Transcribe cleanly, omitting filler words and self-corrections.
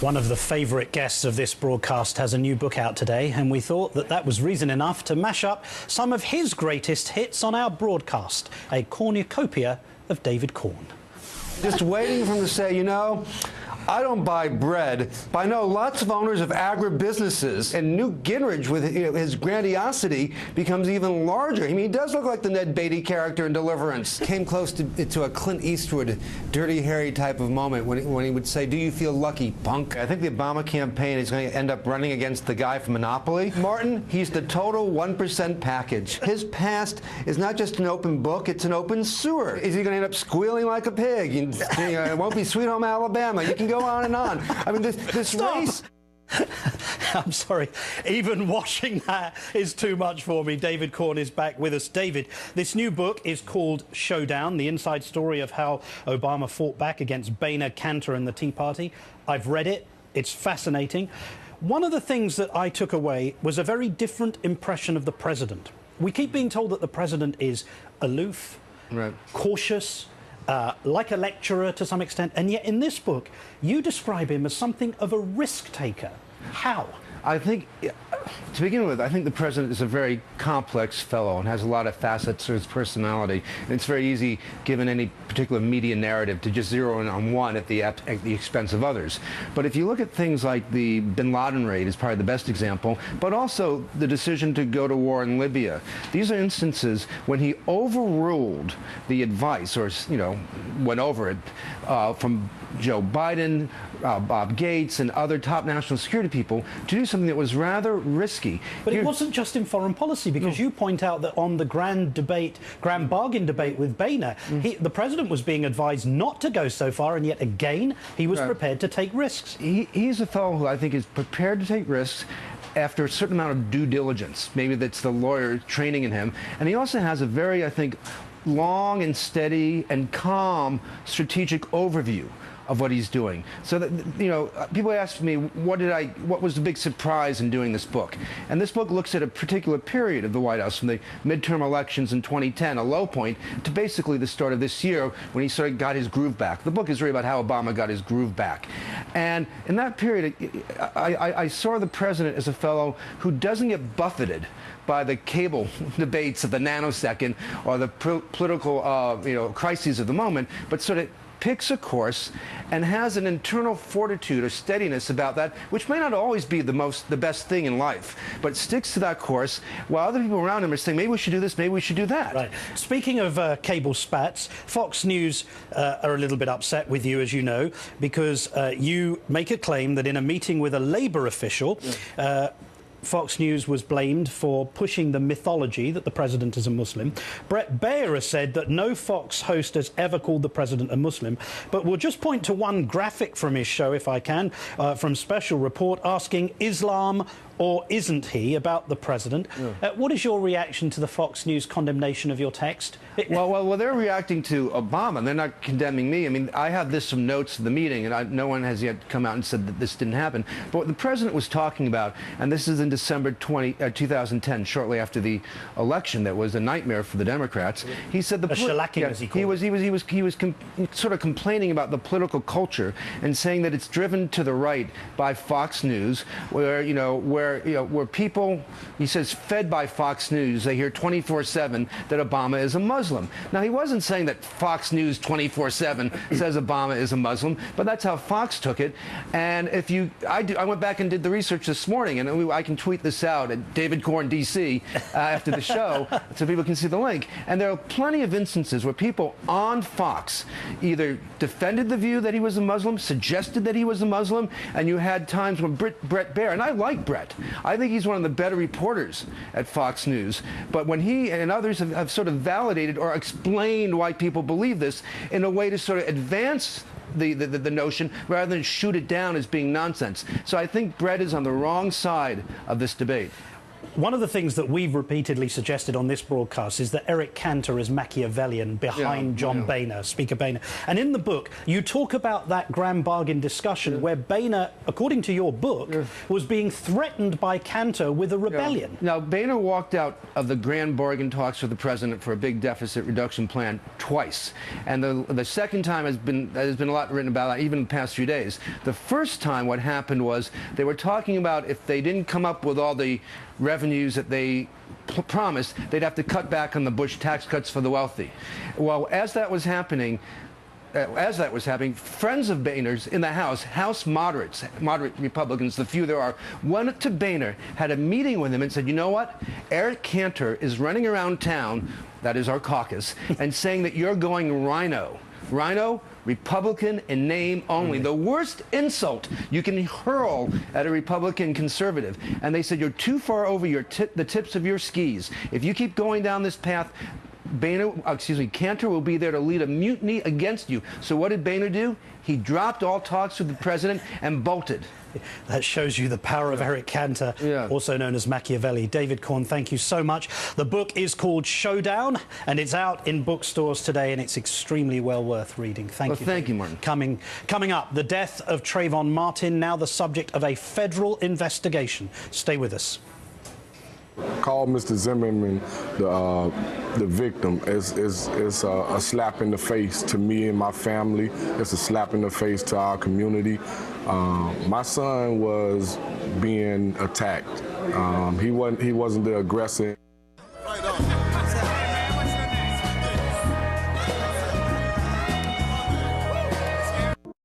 One of the favourite guests of this broadcast has a new book out today, and we thought that that was reason enough to mash up some of his greatest hits on our broadcast, a cornucopia of David Corn. Just waiting for him to say, you know, I don't buy bread, but I know lots of owners of agribusinesses, and Newt Gingrich, with his grandiosity, becomes even larger. I mean, he does look like the Ned Beatty character in Deliverance. Came close to a Clint Eastwood, Dirty Harry type of moment when he would say, do you feel lucky, punk? I think the Obama campaign is going to end up running against the guy from Monopoly. Martin, he's the total 1% package. His past is not just an open book, it's an open sewer. Is he going to end up squealing like a pig? It won't be Sweet Home Alabama. You can go on and on. I mean, this race... I'm sorry, even watching that is too much for me. David Corn is back with us. David, this new book is called Showdown, the inside story of how Obama fought back against Boehner, Cantor and the Tea Party. I've read it. It's fascinating. One of the things that I took away was a very different impression of the president. We keep being told that the president is aloof, right, cautious, like a lecturer to some extent, and yet in this book you describe him as something of a risk taker. How? I think, to begin with, I think the president is a very complex fellow and has a lot of facets to his personality. And it's very easy, given any particular media narrative, to just zero in on one at the expense of others. But if you look at things like the bin Laden raid is probably the best example, but also the decision to go to war in Libya. These are instances when he overruled the advice, or, you know, went over it, from Joe Biden, Bob Gates, and other top national security people to do something that was rather risky. But it wasn't just in foreign policy, because you point out that on the grand bargain debate with Boehner, the president was being advised not to go so far, and yet again he was prepared to take risks. He's a fellow who I think is prepared to take risks after a certain amount of due diligence. Maybe that's the lawyer training in him. And he also has a very, I think, long and steady and calm strategic overview of what he's doing. So that, you know, people ask me, what was the big surprise in doing this book? And this book looks at a particular period of the White House, from the midterm elections in 2010, a low point, to basically the start of this year when he sort of got his groove back. The book is really about how Obama got his groove back. And in that period, I saw the president as a fellow who doesn't get buffeted by the cable debates of the nanosecond or the political crises of the moment, but sort of picks a course and has an internal fortitude or steadiness about that, which may not always be the best thing in life, but sticks to that course while other people around him are saying, maybe we should do this, maybe we should do that. Right. Speaking of cable spats, Fox News are a little bit upset with you, as you know, because you make a claim that in a meeting with a Labour official, Fox News was blamed for pushing the mythology that the president is a Muslim. Bret Baier has said that no Fox host has ever called the president a Muslim, but we'll just point to one graphic from his show, if I can, from Special Report, asking Islam or isn't he about the president. What is your reaction to the Fox News condemnation of your text? Well, they're reacting to Obama. They're not condemning me. I mean, I have this from notes of the meeting, and no one has yet come out and said that this didn't happen. But what the president was talking about, and this is in December 2010, shortly after the election that was a nightmare for the Democrats, he said a shellacking, as he called it. He was sort of complaining about the political culture and saying that it's driven to the right by Fox News, where people, he says, fed by Fox News, they hear 24/7 that Obama is a Muslim. Now, he wasn't saying that Fox News 24/7 says Obama is a Muslim, but that's how Fox took it. And I went back and did the research this morning, and I can tweet this out at David Corn DC after the show, so people can see the link. And there are plenty of instances where people on Fox either defended the view that he was a Muslim, suggested that he was a Muslim, and you had times when Bret Baier, and I like Bret, I think he's one of the better reporters at Fox News, but when he and others have sort of validated or explained why people believe this in a way to sort of advance the notion rather than shoot it down as being nonsense. So I think Bret is on the wrong side of this debate. One of the things that we've repeatedly suggested on this broadcast is that Eric Cantor is Machiavellian behind John Boehner, Speaker Boehner. And in the book, you talk about that grand bargain discussion where Boehner, according to your book, was being threatened by Cantor with a rebellion. Now, Boehner walked out of the grand bargain talks with the president for a big deficit reduction plan twice. And the second time there's been a lot written about it, even in the past few days. The first time what happened was they were talking about if they didn't come up with all the revenues that they promised, they'd have to cut back on the Bush tax cuts for the wealthy. Well, as that was happening, friends of Boehner's in the House moderates, moderate Republicans, the few there are, went to Boehner, had a meeting with him and said, you know what? Eric Cantor is running around town, that is our caucus, and saying that you're going rhino. Rhino, Republican in name only. The worst insult you can hurl at a Republican conservative. And they said, you're too far over the tips of your skis. If you keep going down this path, Cantor will be there to lead a mutiny against you. So what did Boehner do? He dropped all talks with the president and bolted. That shows you the power of Eric Cantor, also known as Machiavelli. David Corn, thank you so much. The book is called Showdown, and it's out in bookstores today, and it's extremely well worth reading. Thank you. Thank you, Martin. Coming up, the death of Trayvon Martin, now the subject of a federal investigation. Stay with us. Call Mr. Zimmerman the victim. It's a slap in the face to me and my family. It's a slap in the face to our community. My son was being attacked. He wasn't the aggressor.